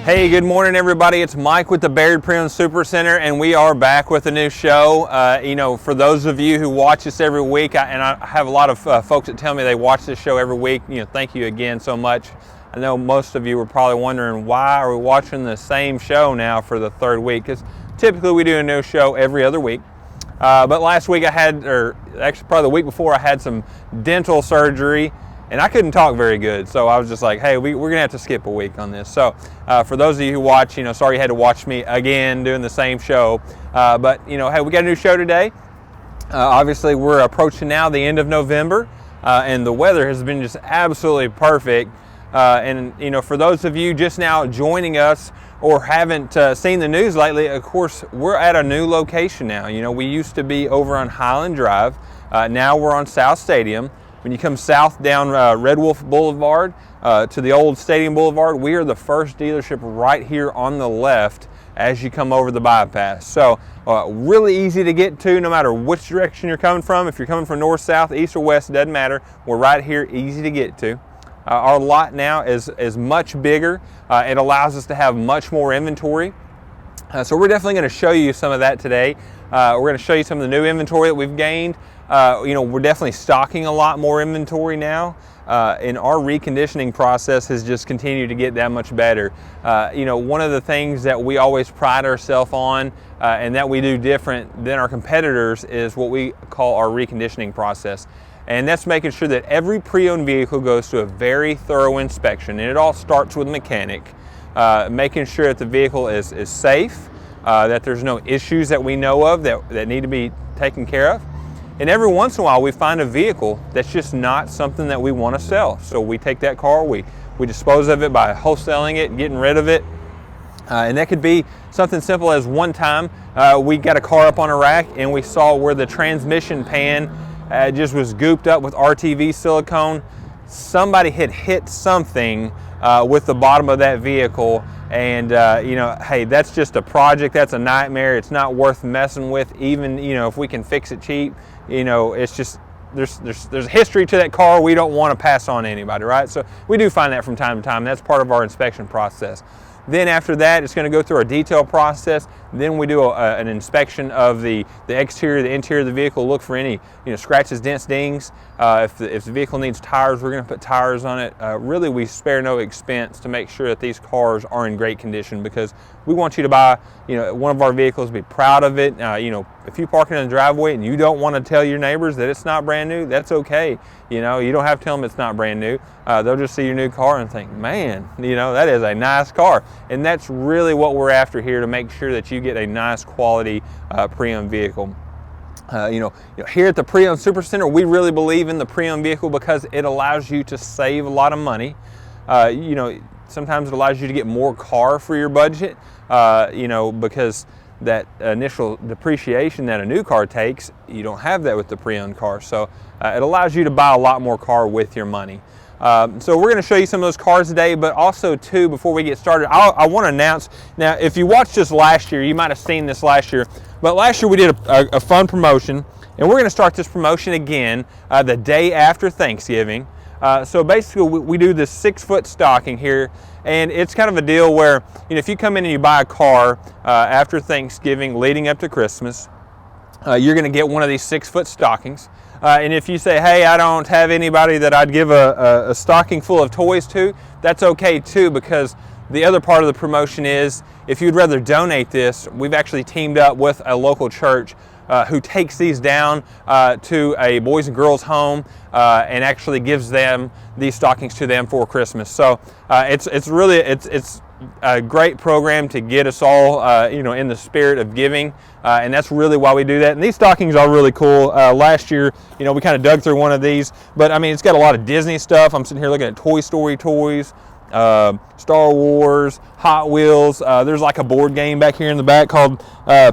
Hey, good morning everybody. It's Mike with the Bayird PreOwned Super Center, and we are back with a new show. For those of you who watch us every week, I have a lot of folks that tell me they watch this show every week. Thank you again so much. I know most of you were probably wondering, why are we watching the same show now for the third week? Because typically we do a new show every other week. But last week actually probably the week before, I had some dental surgery, and I couldn't talk very good, so I was just like, hey, we're going to have to skip a week on this. So for those of you who watch, sorry you had to watch me again doing the same show. But hey, we got a new show today. Obviously, we're approaching now the end of November, and the weather has been just absolutely perfect. For those of you just now joining us or haven't seen the news lately, of course, we're at a new location now. We used to be over on Highland Drive. Now we're on South Stadium. When you come south down Red Wolf Boulevard to the old Stadium Boulevard, we are the first dealership right here on the left as you come over the bypass. So really easy to get to no matter which direction you're coming from. If you're coming from north, south, east, or west, it doesn't matter. We're right here, easy to get to. Our lot now is much bigger. It allows us to have much more inventory. So we're definitely going to show you some of that today. We're going to show you some of the new inventory that we've gained. We're definitely stocking a lot more inventory now, and our reconditioning process has just continued to get that much better. One of the things that we always pride ourselves on and that we do different than our competitors is what we call our reconditioning process. And that's making sure that every pre-owned vehicle goes to a very thorough inspection, and it all starts with a mechanic, making sure that the vehicle is safe, that there's no issues that we know of that need to be taken care of. And every once in a while we find a vehicle that's just not something that we want to sell. So we take that car, we dispose of it by wholesaling it, getting rid of it. And that could be something simple as one time we got a car up on a rack and we saw where the transmission pan just was gooped up with RTV silicone. Somebody had hit something with the bottom of that vehicle, and hey, that's just a project, that's a nightmare. It's not worth messing with, even if we can fix it cheap. It's just there's a history to that car we don't want to pass on to anybody, right? So we do find that from time to time. That's part of our inspection process. Then after that, it's going to go through our detail process. Then we do an inspection of the exterior, the interior of the vehicle, look for any scratches, dents, dings. If the vehicle needs tires, we're going to put tires on it. Really, we spare no expense to make sure that these cars are in great condition, because we want you to buy one of our vehicles, be proud of it. If you park it in the driveway and you don't want to tell your neighbors that it's not brand new, that's okay. You don't have to tell them it's not brand new. They'll just see your new car and think, man, that is a nice car. And that's really what we're after here, to make sure that you get a nice quality pre-owned vehicle. Here at the PreOwned Super Center, we really believe in the pre-owned vehicle because it allows you to save a lot of money. Sometimes it allows you to get more car for your budget, because that initial depreciation that a new car takes, you don't have that with the pre-owned car. So it allows you to buy a lot more car with your money. So we're going to show you some of those cars today, but also too, before we get started, I want to announce, now if you watched this last year, you might have seen this last year, but last year we did a fun promotion, and we're going to start this promotion again the day after Thanksgiving. So basically we do this 6-foot stocking here, and it's kind of a deal where if you come in and you buy a car after Thanksgiving leading up to Christmas, you're going to get one of these 6-foot stockings. And if you say, hey, I don't have anybody that I'd give a stocking full of toys to, that's okay too, because the other part of the promotion is, if you'd rather donate this, we've actually teamed up with a local church who takes these down to a boys and girls home and actually gives them these stockings to them for Christmas. So it's really a great program to get us all in the spirit of giving, and that's really why we do that. And these stockings are really cool. Last year we kind of dug through one of these, but I mean, it's got a lot of Disney stuff. I'm sitting here looking at Toy Story toys, Star Wars, Hot Wheels. There's like a board game back here in the back called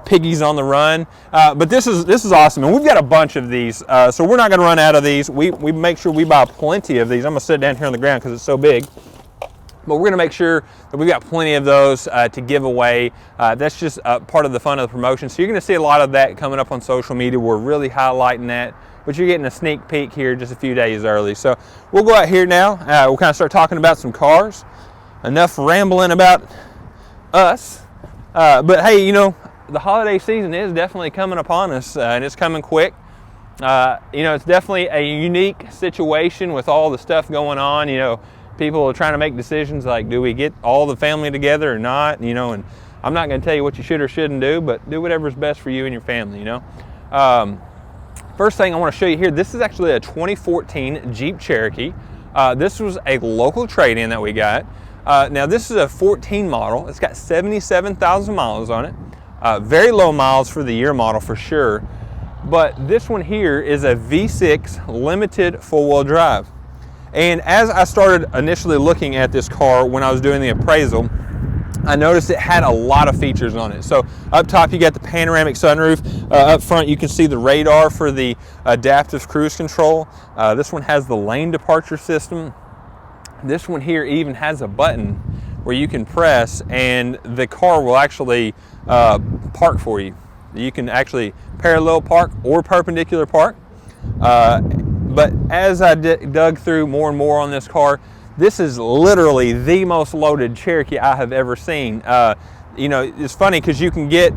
Piggies on the Run. But this is awesome, and we've got a bunch of these, so we're not going to run out of these. We make sure we buy plenty of these. I'm going to sit down here on the ground because it's so big. But we're going to make sure that we've got plenty of those to give away. That's just part of the fun of the promotion. So you're going to see a lot of that coming up on social media. We're really highlighting that. But you're getting a sneak peek here just a few days early. So we'll go out here now. We'll kind of start talking about some cars. Enough rambling about us. But hey, you know, the holiday season is definitely coming upon us, and it's coming quick. You know, it's definitely a unique situation with all the stuff going on. You know, people are trying to make decisions like, do we get all the family together or not? You know, and I'm not going to tell you what you should or shouldn't do, but do whatever's best for you and your family, you know. First thing I want to show you here, this is actually a 2014 Jeep Cherokee. This was a local trade-in that we got. Now this is a 14 model. It's got 77,000 miles on it. Very low miles for the year model for sure. But this one here is a V6 limited full-wheel drive. And as I started initially looking at this car when I was doing the appraisal, I noticed it had a lot of features on it. So up top you got the panoramic sunroof. Up front you can see the radar for the adaptive cruise control. This one has the lane departure system. This one here even has a button where you can press and the car will actually park for you. You can actually parallel park or perpendicular park. But as I dug through more and more on this car, this is literally the most loaded Cherokee I have ever seen. You know, it's funny because you can get,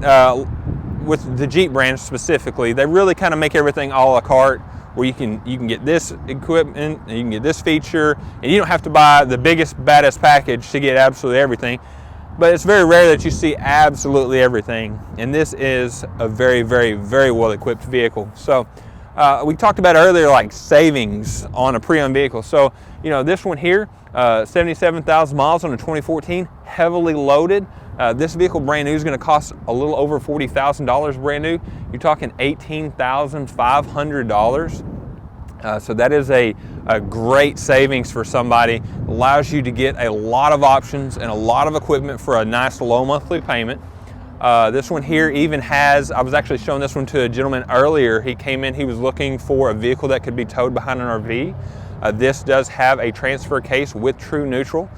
with the Jeep brand specifically, they really kind of make everything a la carte, where you can get this equipment, and you can get this feature, and you don't have to buy the biggest, baddest package to get absolutely everything. But it's very rare that you see absolutely everything, and this is a very, very, very well-equipped vehicle. So we talked about earlier, like savings on a pre-owned vehicle. So, you know, this one here, 77,000 miles on a 2014, heavily loaded. This vehicle brand new is going to cost a little over $40,000 brand new. You're talking $18,500. So that is a great savings for somebody. Allows you to get a lot of options and a lot of equipment for a nice low monthly payment. This one here even has, I was actually showing this one to a gentleman earlier. He came in, he was looking for a vehicle that could be towed behind an RV. This does have a transfer case with true neutral.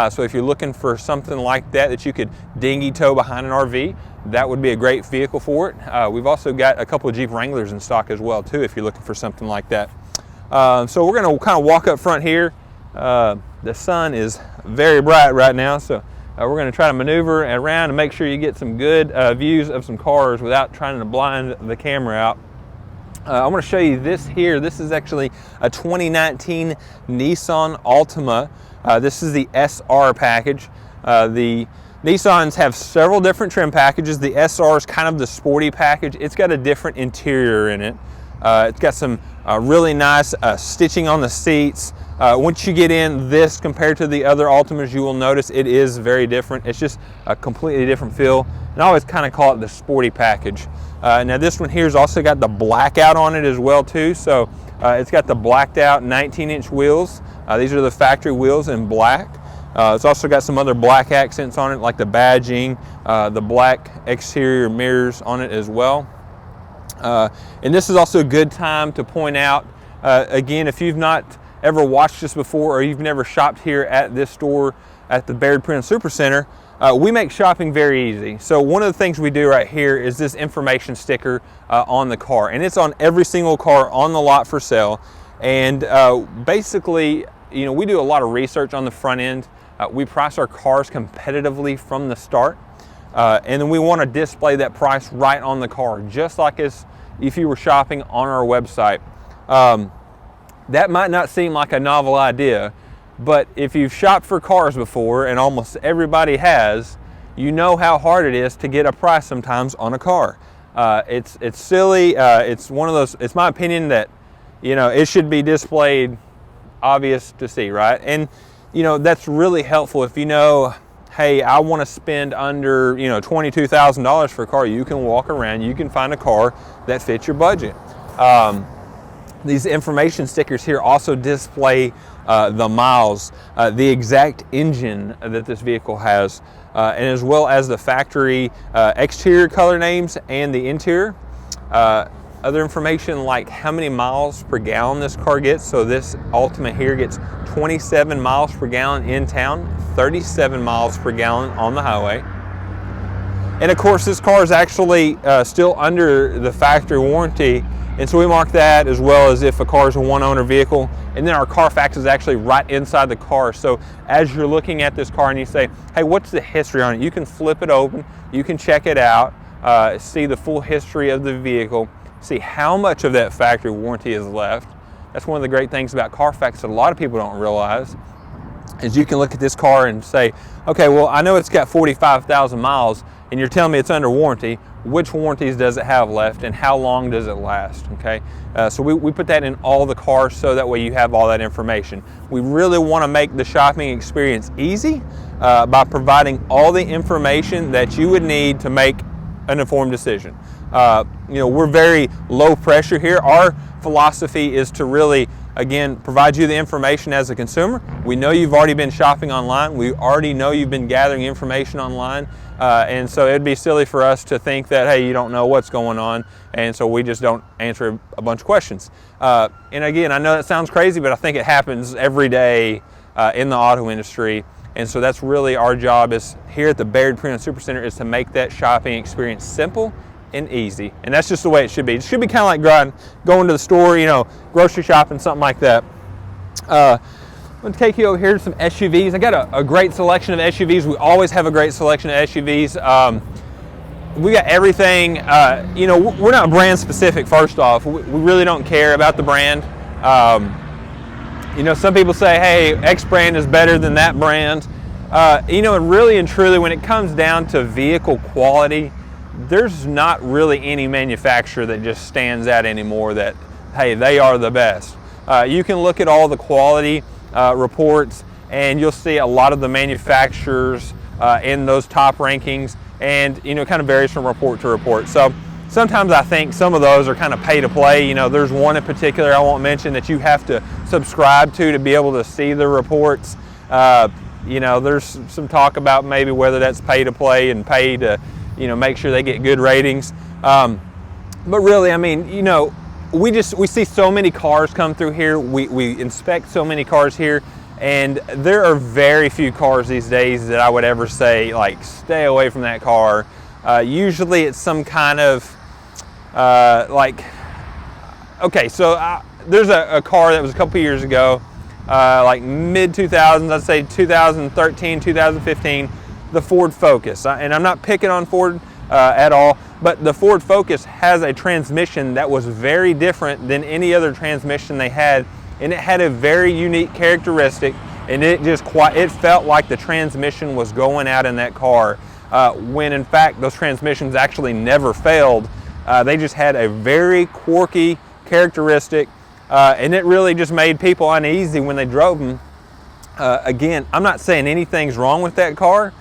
So if you're looking for something like that you could dinghy tow behind an RV, that would be a great vehicle for it. We've also got a couple of Jeep Wranglers in stock as well too, if you're looking for something like that. So we're going to kind of walk up front here. The sun is very bright right now, so we're going to try to maneuver around and make sure you get some good views of some cars without trying to blind the camera out. I want to show you this here. This is actually a 2019 Nissan Altima. This is the SR package. The Nissans have several different trim packages. The SR is kind of the sporty package. It's got a different interior in it. It's got some really nice stitching on the seats. Once you get in this compared to the other Altimas, you will notice it is very different. It's just a completely different feel. And I always kind of call it the sporty package. Now this one here has also got the blackout on it as well too. So it's got the blacked out 19-inch wheels. These are the factory wheels in black. It's also got some other black accents on it, like the badging, the black exterior mirrors on it as well. And this is also a good time to point out, again, if you've not ever watched this before or you've never shopped here at this store at the Bayird PreOwned Super Center, we make shopping very easy. So one of the things we do right here is this information sticker on the car, and it's on every single car on the lot for sale. And basically, you know, we do a lot of research on the front end. We price our cars competitively from the start, and then we want to display that price right on the car, just like as if you were shopping on our website. That might not seem like a novel idea, but if you've shopped for cars before, and almost everybody has, you know how hard it is to get a price sometimes on a car. It's silly. It's one of those, it's my opinion that, you know, it should be displayed obvious to see, right? And, you know, that's really helpful if you know, hey, I want to spend under, you know, $22,000 for a car. You can walk around, you can find a car that fits your budget. These information stickers here also display the miles, the exact engine that this vehicle has, and as well as the factory exterior color names and the interior. Other information like how many miles per gallon this car gets. So this Altima here gets 27 miles per gallon in town, 37 miles per gallon on the highway. And of course this car is actually still under the factory warranty And so we mark that, as well as if a car is a one-owner vehicle. And then our Carfax is actually right inside the car. So as you're looking at this car and you say, hey, what's the history on it? You can flip it open, you can check it out, see the full history of the vehicle, see how much of that factory warranty is left. That's one of the great things about Carfax that a lot of people don't realize, is you can look at this car and say, okay, well, I know it's got 45,000 miles and you're telling me it's under warranty. Which warranties does it have left and how long does it last? Okay, so we put that in all the cars so that way you have all that information. We really want to make the shopping experience easy by providing all the information that you would need to make an informed decision. We're very low pressure here. Our philosophy is to really, again, provide you the information as a consumer. We know you've already been shopping online. We already know you've been gathering information online. And so it'd be silly for us to think that, hey, you don't know what's going on. And so we just don't answer a bunch of questions. And again, I know that sounds crazy, but I think it happens every day in the auto industry. And so that's really our job is here at the Bayird Pre-Owned Supercenter, is to make that shopping experience simple and easy. And that's just the way it should be. It should be kind of like going to the store, grocery shopping, something like that. I'm going to take you over here to some SUVs. I got a great selection of SUVs. We always have a great selection of SUVs. We got everything. We're not brand specific, first off. We really don't care about the brand. Some people say, hey, X brand is better than that brand. And really and truly, when it comes down to vehicle quality, there's not really any manufacturer that just stands out anymore that, hey, they are the best. You can look at all the quality reports and you'll see a lot of the manufacturers in those top rankings, and kind of varies from report to report. So sometimes I think some of those are kind of pay to play. There's one in particular I won't mention that you have to subscribe to be able to see the reports. There's some talk about maybe whether that's pay to play and pay to make sure they get good ratings. But really, we see so many cars come through here. We inspect so many cars here, and there are very few cars these days that I would ever say, like, stay away from that car. Usually it's some kind of, there's a car that was a couple years ago, like mid-2000s, I'd say 2013, 2015, the Ford Focus. And I'm not picking on Ford at all, but the Ford Focus has a transmission that was very different than any other transmission they had, and it had a very unique characteristic, and it felt like the transmission was going out in that car, when in fact those transmissions actually never failed. They just had a very quirky characteristic, and it really just made people uneasy when they drove them. Again, I'm not saying anything's wrong with that car.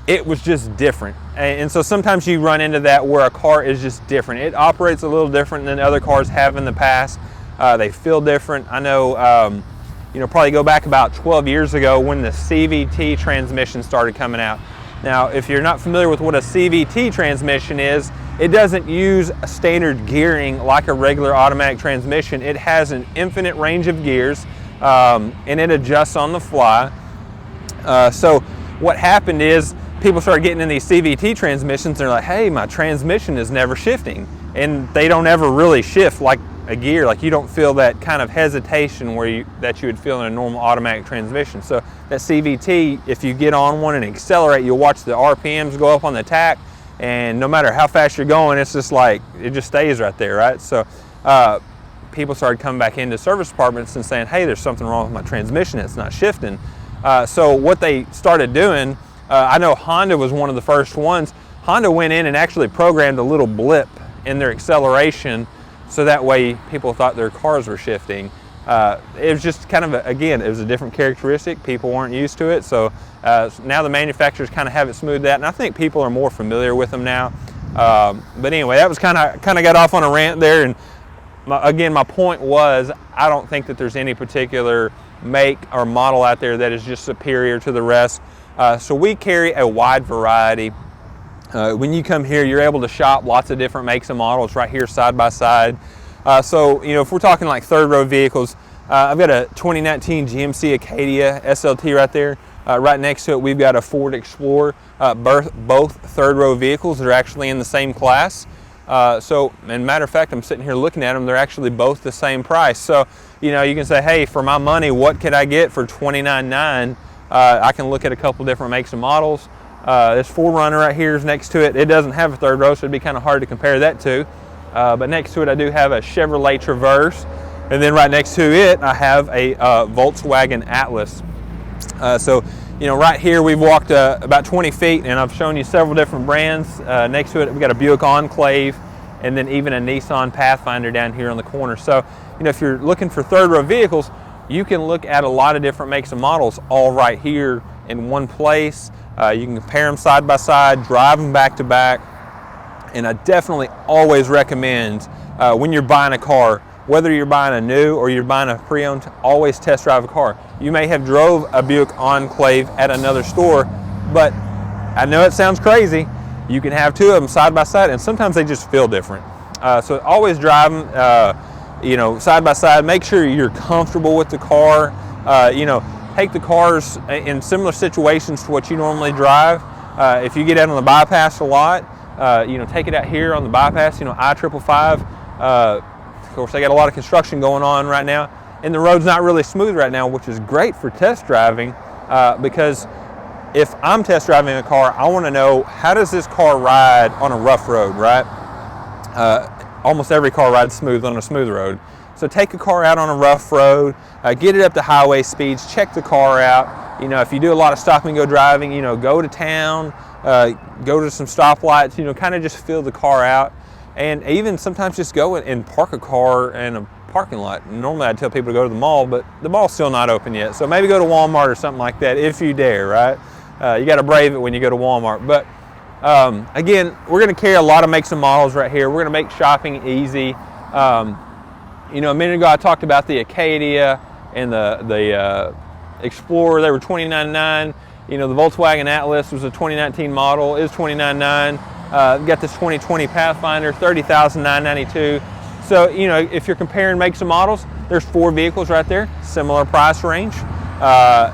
It was just different. And so sometimes you run into that where a car is just different. It operates a little different than other cars have in the past. They feel different. I know, probably go back about 12 years ago when the CVT transmission started coming out. Now, if you're not familiar with what a CVT transmission is, it doesn't use a standard gearing like a regular automatic transmission. It has an infinite range of gears, and it adjusts on the fly. So what happened is people started getting in these CVT transmissions. They're like, hey, my transmission is never shifting. And they don't ever really shift like a gear. Like, you don't feel that kind of hesitation that you would feel in a normal automatic transmission. So that CVT, if you get on one and accelerate, you'll watch the RPMs go up on the tach, and no matter how fast you're going, it's just like, it just stays right there, right? So people started coming back into service departments and saying, hey, there's something wrong with my transmission, it's not shifting. So what they started doing, I know Honda was one of the first ones. Honda went in and actually programmed a little blip in their acceleration, so that way people thought their cars were shifting. It was just kind of, again, it was a different characteristic. People weren't used to it, so now the manufacturers kind of have it smoothed out, and I think people are more familiar with them now. But anyway, that was kind of got off on a rant there, and again, my point was, I don't think that there's any particular make or model out there that is just superior to the rest. So we carry a wide variety. When you come here, you're able to shop lots of different makes and models right here side by side. So, if we're talking like third row vehicles, I've got a 2019 GMC Acadia SLT right there. Right next to it, we've got a Ford Explorer. Both third row vehicles are actually in the same class. So, and matter of fact, I'm sitting here looking at them. They're actually both the same price. So, you know, you can say, hey, for my money, what could I get for $29,900? I can look at a couple different makes and models. This 4Runner right here is next to it. It doesn't have a third row, so it'd be kind of hard to compare that to. But next to it, I do have a Chevrolet Traverse. And then right next to it, I have a Volkswagen Atlas. So, you know, right here we've walked about 20 feet, and I've shown you several different brands. Next to it, we got a Buick Enclave, and then even a Nissan Pathfinder down here on the corner. So, you know, if you're looking for third row vehicles, you can look at a lot of different makes and models all right here in one place. You can compare them side by side, drive them back to back, and I definitely always recommend when you're buying a car, whether you're buying a new or you're buying a pre-owned, always test drive a car. You may have drove a Buick Enclave at another store, but I know it sounds crazy. You can have two of them side by side, and sometimes they just feel different. So always drive them, you know, side by side. Make sure you're comfortable with the car. You know, take the cars in similar situations to what you normally drive. If you get out on the bypass a lot, you know, take it out here on the bypass. You know, I-555. Of course, they got a lot of construction going on right now, and the road's not really smooth right now, which is great for test driving because if I'm test driving a car, I want to know, how does this car ride on a rough road, right? Almost every car rides smooth on a smooth road. So take a car out on a rough road, get it up to highway speeds, check the car out. You know, if you do a lot of stop and go driving, you know, go to town, go to some stoplights, you know, kind of just feel the car out. And even sometimes just go and park a car in a parking lot. Normally I'd tell people to go to the mall, but the mall's still not open yet. So maybe go to Walmart or something like that if you dare, right? You got to brave it when you go to Walmart. But again, we're going to carry a lot of makes and models right here. We're going to make shopping easy. You know, a minute ago I talked about the Acadia and the Explorer. They were $29,900. You know, the Volkswagen Atlas was a 2019 model, is $29,900. Got this 2020 Pathfinder, $30,992. So, you know, if you're comparing makes and models, there's 4 vehicles right there, similar price range,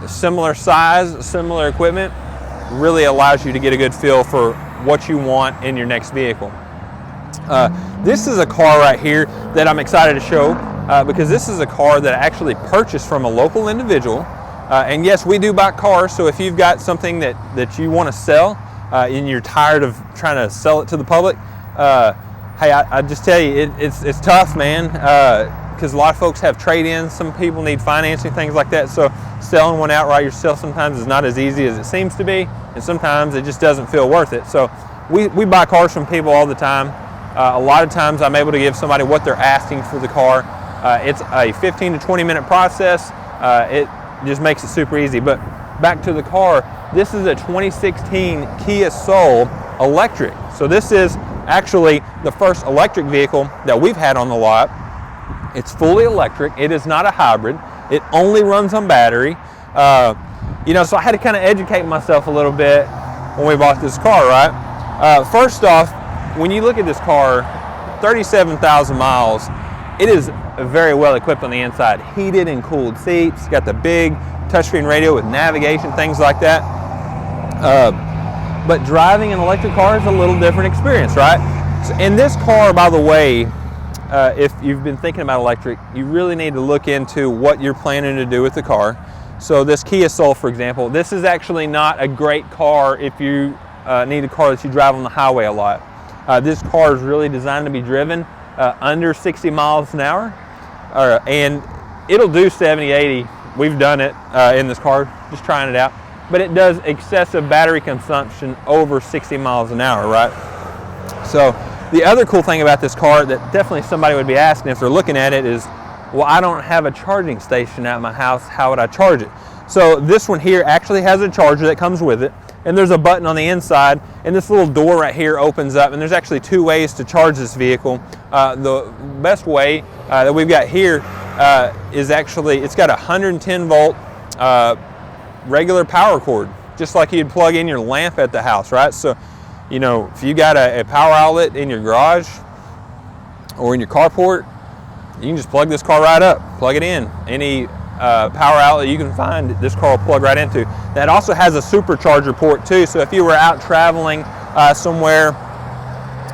similar size, similar equipment. Really allows you to get a good feel for what you want in your next vehicle. This is a car right here that I'm excited to show because this is a car that I actually purchased from a local individual. And yes, we do buy cars, so if you've got something that you want to sell, and you're tired of trying to sell it to the public, hey, I just tell you, it's tough, man, because a lot of folks have trade-ins. Some people need financing, things like that. So selling one outright yourself sometimes is not as easy as it seems to be, and sometimes it just doesn't feel worth it. So we buy cars from people all the time. A lot of times I'm able to give somebody what they're asking for the car. It's a 15 to 20 minute process. It just makes it super easy. But back to the car, this is a 2016 Kia Soul electric. So this is actually the first electric vehicle that we've had on the lot. It's fully electric. It is not a hybrid. It only runs on battery. You know, so I had to kind of educate myself a little bit when we bought this car, right? First off, when you look at this car, 37,000 miles, it is very well equipped on the inside. Heated and cooled seats, got the big touchscreen radio with navigation, things like that. But driving an electric car is a little different experience, right? So in this car, by the way, if you've been thinking about electric, you really need to look into what you're planning to do with the car. So this Kia Soul, for example, this is actually not a great car if you need a car that you drive on the highway a lot. This car is really designed to be driven under 60 miles an hour, and it'll do 70, 80. We've done it in this car, just trying it out. But it does excessive battery consumption over 60 miles an hour, right? So the other cool thing about this car that definitely somebody would be asking if they're looking at it is, well, I don't have a charging station at my house. How would I charge it? So this one here actually has a charger that comes with it. And there's a button on the inside, and this little door right here opens up, and there's actually 2 ways to charge this vehicle. The best way that we've got here is actually, it's got a 110 volt regular power cord, just like you'd plug in your lamp at the house, right? So, you know, if you got a power outlet in your garage or in your carport, you can just plug this car right up, plug it in. Any power outlet you can find, this car will plug right into. That also has a supercharger port too, so if you were out traveling somewhere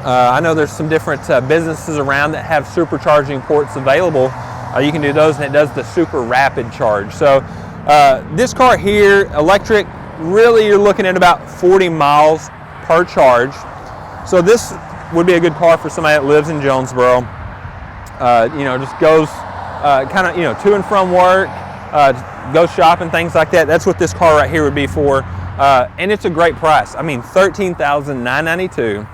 I know there's some different businesses around that have supercharging ports available. You can do those, and it does the super rapid charge. So this car here, electric, really you're looking at about 40 miles per charge. So this would be a good car for somebody that lives in Jonesboro. Just goes kind of, to and from work, goes shopping, things like that. That's what this car right here would be for. And it's a great price. I mean, $13,992.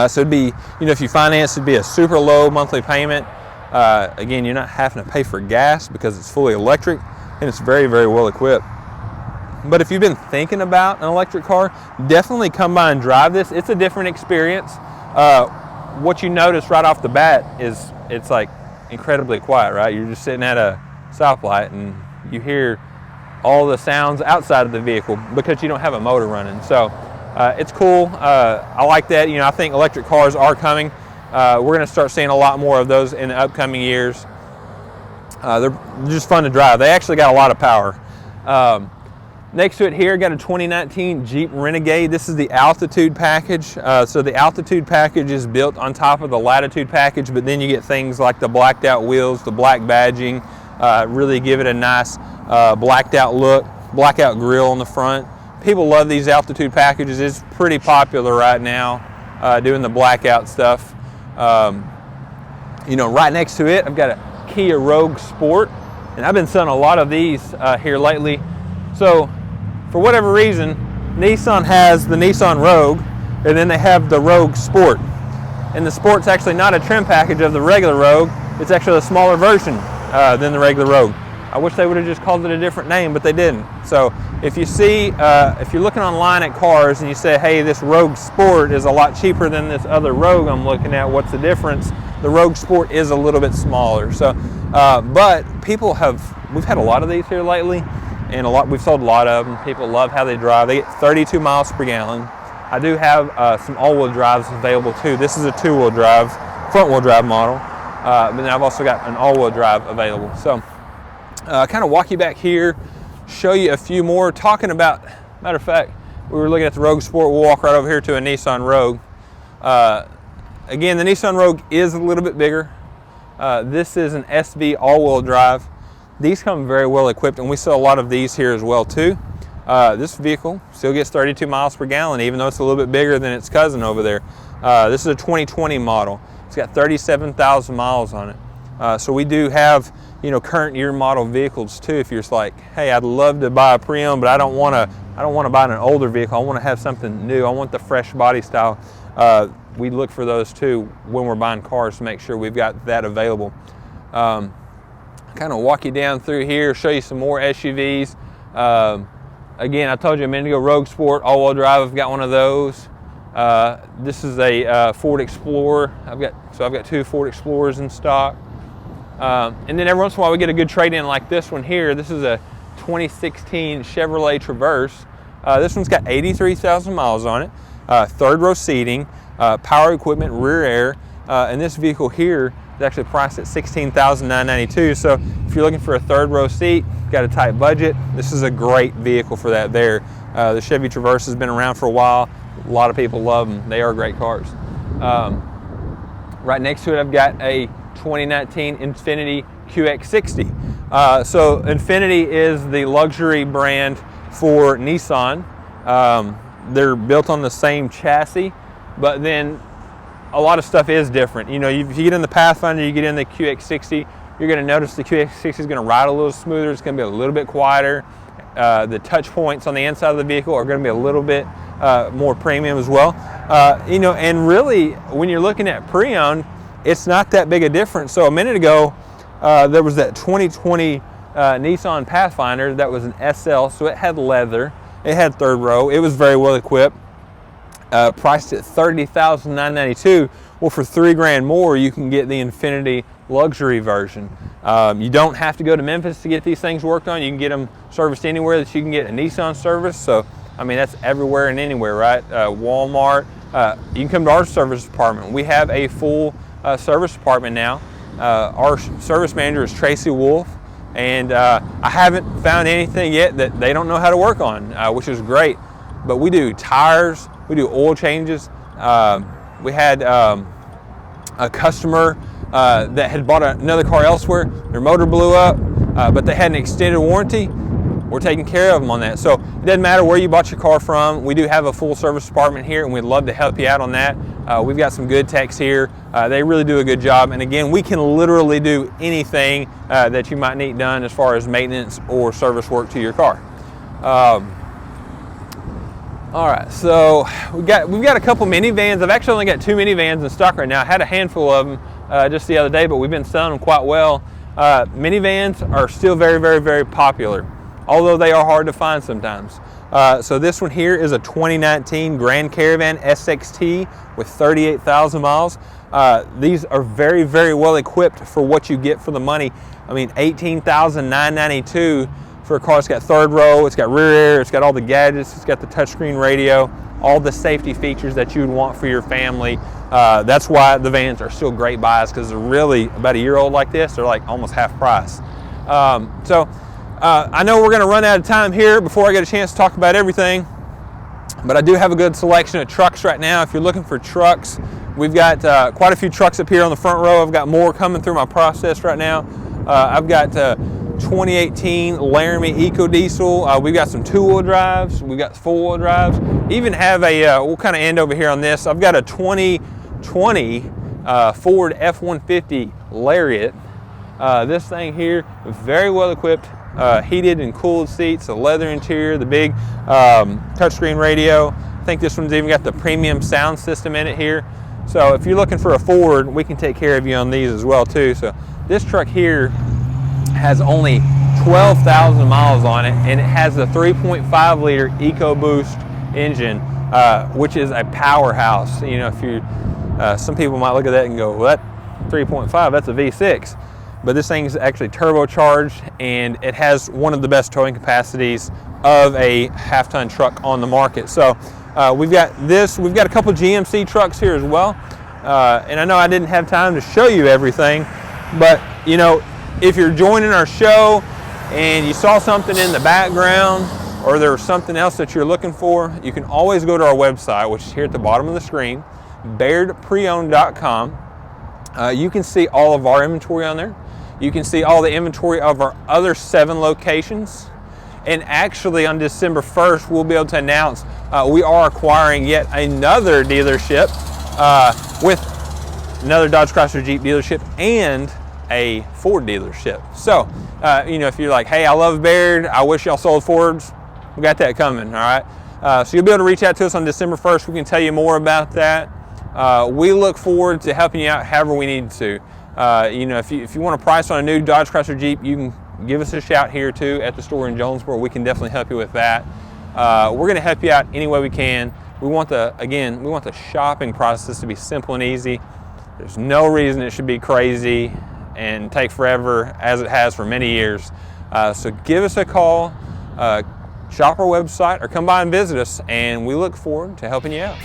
So it'd be, if you finance, it'd be a super low monthly payment. Again, you're not having to pay for gas because it's fully electric, and it's very, very well equipped. But if you've been thinking about an electric car, definitely come by and drive this. It's a different experience. What you notice right off the bat is it's like incredibly quiet, right? You're just sitting at a stoplight and you hear all the sounds outside of the vehicle because you don't have a motor running. So it's cool. I like that. I think electric cars are coming. We're going to start seeing a lot more of those in the upcoming years. They're just fun to drive. They actually got a lot of power. Next to it here, got a 2019 Jeep Renegade. This is the Altitude package. So the Altitude package is built on top of the Latitude package, but then you get things like the blacked out wheels, the black badging, really give it a nice blacked out look, blackout grille on the front. People love these Altitude packages. It's pretty popular right now, doing the blackout stuff. Right next to it, I've got a Kia Rogue Sport, and I've been selling a lot of these here lately. So for whatever reason, Nissan has the Nissan Rogue, and then they have the Rogue Sport. And the Sport's actually not a trim package of the regular Rogue. It's actually a smaller version than the regular Rogue. I wish they would have just called it a different name, but they didn't. So if you see, if you're looking online at cars and you say, hey, this Rogue Sport is a lot cheaper than this other Rogue I'm looking at, what's the difference? The Rogue Sport is a little bit smaller. So, but we've had a lot of these here lately, and we've sold a lot of them. People love how they drive. They get 32 miles per gallon. I do have some all-wheel drives available too. This is a two-wheel drive, front-wheel drive model, but then I've also got an all-wheel drive available. So kind of walk you back here, show you a few more. Talking about, matter of fact, we were looking at the Rogue Sport. We'll walk right over here to a Nissan Rogue. Again, the Nissan Rogue is a little bit bigger. This is an SV all-wheel drive. These come very well equipped, and we sell a lot of these here as well too. This vehicle still gets 32 miles per gallon, even though it's a little bit bigger than its cousin over there. This is a 2020 model. It's got 37,000 miles on it. So we do have, current year model vehicles too. If you're just like, hey, I'd love to buy a pre-owned, but I don't want to buy an older vehicle. I want to have something new. I want the fresh body style. We look for those too when we're buying cars to make sure we've got that available. Kind of walk you down through here, show you some more SUVs. Again, I told you a minute ago, Rogue Sport, all-wheel drive. I've got one of those. This is a Ford Explorer. I've got two Ford Explorers in stock. And then every once in a while we get a good trade-in like this one here. This is a 2016 Chevrolet Traverse. This one's got 83,000 miles on it. Third row seating, power equipment, rear air, and this vehicle here is actually priced at $16,992. So if you're looking for a third row seat, got a tight budget, this is a great vehicle for that there. The Chevy Traverse has been around for a while. A lot of people love them. They are great cars. Right next to it, I've got a 2019 Infiniti QX60. So Infiniti is the luxury brand for Nissan. They're built on the same chassis, but then a lot of stuff is different. If you get in the Pathfinder, you get in the QX60, you're going to notice the QX60 is going to ride a little smoother. It's going to be a little bit quieter. The touch points on the inside of the vehicle are going to be a little bit more premium as well. And really, when you're looking at pre-owned, it's not that big a difference. So a minute ago, there was that 2020 Nissan Pathfinder that was an SL, so it had leather, it had third row, it was very well equipped, priced at $30,992. Well, for $3,000 more, you can get the Infiniti luxury version. You don't have to go to Memphis to get these things worked on. You can get them serviced anywhere that you can get a Nissan service. So, I mean, that's everywhere and anywhere, right? Walmart. You can come to our service department. We have a full service department now. Our service manager is Tracy Wolf, and I haven't found anything yet that they don't know how to work on, which is great. But we do tires, we do oil changes, We had a customer that had bought another car elsewhere. Their motor blew up, but they had an extended warranty. We're taking care of them on that. So it doesn't matter where you bought your car from. We do have a full service department here, and we'd love to help you out on that. We've got some good techs here. They really do a good job. And again, we can literally do anything that you might need done as far as maintenance or service work to your car. All right, so we've got a couple minivans. I've actually only got 2 minivans in stock right now. I had a handful of them just the other day, but we've been selling them quite well. Minivans are still very, very, very popular, although they are hard to find sometimes. So this one here is a 2019 Grand Caravan SXT with 38,000 miles. These are very, very well equipped for what you get for the money. I mean, $18,992 for a car. It's got third row, it's got rear air, it's got all the gadgets, it's got the touchscreen radio, all the safety features that you would want for your family. That's why the vans are still great buys, because they're really about a year old like this, they're like almost half price. I know we're going to run out of time here before I get a chance to talk about everything, but I do have a good selection of trucks right now. If you're looking for trucks, we've got quite a few trucks up here on the front row. I've got more coming through my process right now. I've got 2018 Laramie Eco Diesel. We've got some 2-wheel drives. We've got 4-wheel drives. Even have a, we'll kind of end over here on this. I've got a 2020 Ford F-150 Lariat. This thing here, very well equipped, heated and cooled seats, a leather interior, the big touchscreen radio. I think this one's even got the premium sound system in it here. So if you're looking for a Ford, we can take care of you on these as well too. So this truck here has only 12,000 miles on it, and it has a 3.5 liter EcoBoost engine, which is a powerhouse. You know, if you, some people might look at that and go, well, that 3.5, that's a V6. But this thing is actually turbocharged, and it has one of the best towing capacities of a half-ton truck on the market. So we've got this, we've got a couple GMC trucks here as well. And I know I didn't have time to show you everything, but you know, if you're joining our show and you saw something in the background, or there was something else that you're looking for, you can always go to our website, which is here at the bottom of the screen, BayardPreOwned.com. You can see all of our inventory on there. You can see all the inventory of our other 7 locations. And actually on December 1st, we'll be able to announce we are acquiring yet another dealership with another Dodge Chrysler Jeep dealership and a Ford dealership. So, you know, if you're like, hey, I love Bayird, I wish y'all sold Fords, we got that coming, all right? So you'll be able to reach out to us on December 1st. We can tell you more about that. We look forward to helping you out however we need to. You know, if you want a price on a new Dodge Chrysler Jeep, you can give us a shout here too at the store in Jonesboro. We can definitely help you with that. We're going to help you out any way we can. We want the shopping process to be simple and easy. There's no reason it should be crazy and take forever as it has for many years. So give us a call, shop our website, or come by and visit us, and we look forward to helping you out.